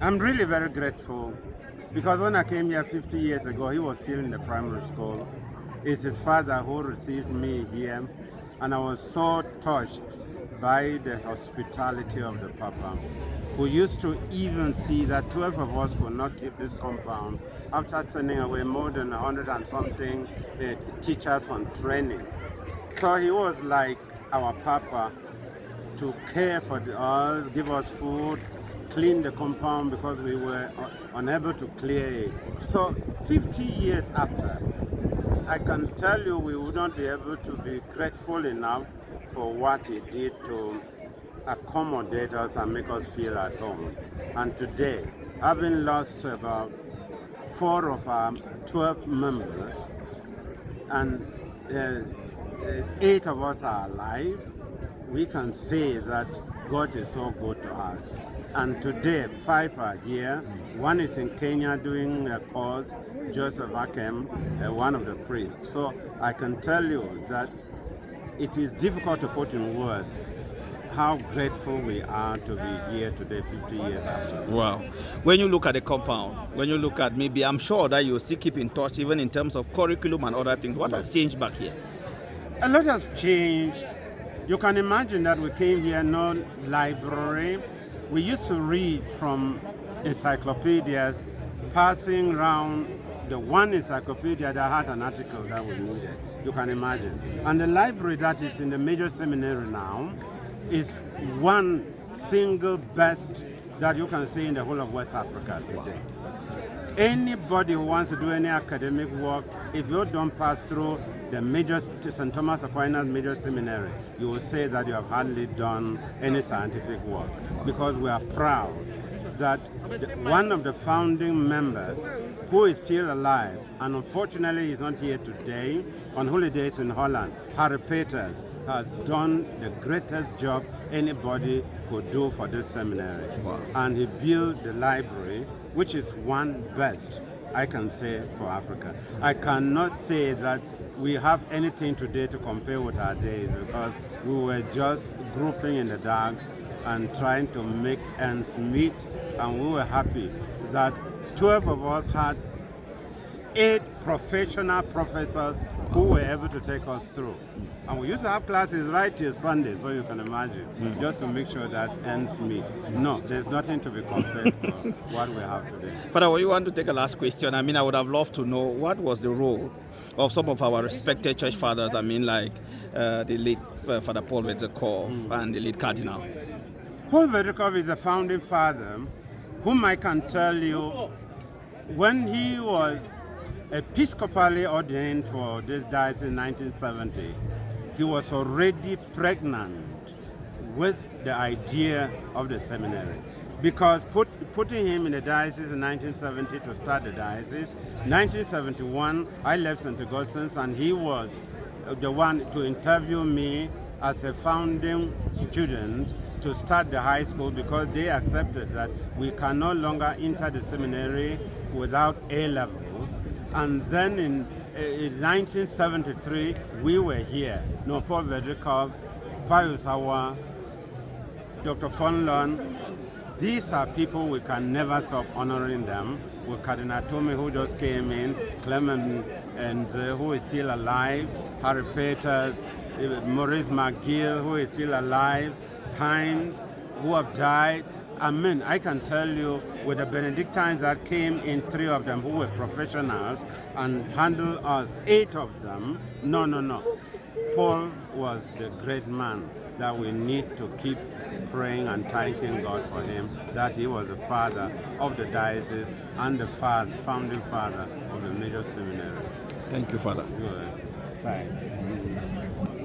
I'm really very grateful because when I came here 50 years ago, he was still in the primary school. It's his father who received me here, and I was so touched by the hospitality of the Papa, who used to even see that 12 of us could not keep this compound after sending away more than 100 and something teachers on training. So he was like our Papa to care for us, give us food, clean the compound because we were unable to clear it. So 50 years after, I can tell you we would not be able to be grateful enough for what he did to accommodate us and make us feel at home. And today, having lost about 4 of our 12 members, and 8 of us are alive, we can say that God is so good to us. And today, 5 are here. 1 is in Kenya doing a course, Joseph Akem, one of the priests. So I can tell you that it is difficult to put in words how grateful we are to be here today, 50 years after. Wow. When you look at the compound, when you look at maybe, I'm sure that you still keep in touch even in terms of curriculum and other things. What has changed back here? A lot has changed. You can imagine that we came here, no library. We used to read from encyclopedias, passing around the one encyclopedia that had an article that we needed. You can imagine. And the library that is in the major seminary now is one single best that you can see in the whole of West Africa today. Anybody who wants to do any academic work, if you don't pass through the major St. Thomas Aquinas Major Seminary, you will say that you have hardly done any scientific work, because we are proud that one of the founding members who is still alive, and unfortunately he's not here today, on holidays in Holland, Harry Peters, has done the greatest job anybody could do for this seminary. Wow. And he built the library, which is one best, I can say, for Africa. I cannot say that we have anything today to compare with our days, because we were just groping in the dark and trying to make ends meet, and we were happy that 12 of us had 8 professional professors who were able to take us through. And we used to have classes right till Sunday, so you can imagine, just to make sure that ends meet. No, there's nothing to be compared to what we have today. Father, well, you want to take a last question? I mean, I would have loved to know what was the role of some of our respected church fathers, I mean, like the late Father Paul Vedekov and the late Cardinal. Paul Vedekov is a founding father whom I can tell you, when he was episcopally ordained for this diocese in 1970, he was already pregnant with the idea of the seminary. Because putting him in the diocese in 1970 to start the diocese, 1971 I left St. Augustine's, and he was the one to interview me as a founding student to start the high school, because they accepted that we can no longer enter the seminary without A levels. And then in 1973, we were here. No, Paul Vedekov, Pius Hawa, Dr. Fonlon. These are people we can never stop honoring them. With Cardinal Tome, who just came in, Clement, and who is still alive, Harry Peters, Maurice McGill, who is still alive, Heinz, who have died. I mean, I can tell you, with the Benedictines that came in, 3 of them who were professionals and handled us, 8 of them, no. Paul was the great man that we need to keep praying and thanking God for him, that he was the father of the diocese and the founding father of the major seminary. Thank you, Father. Good. Thank you.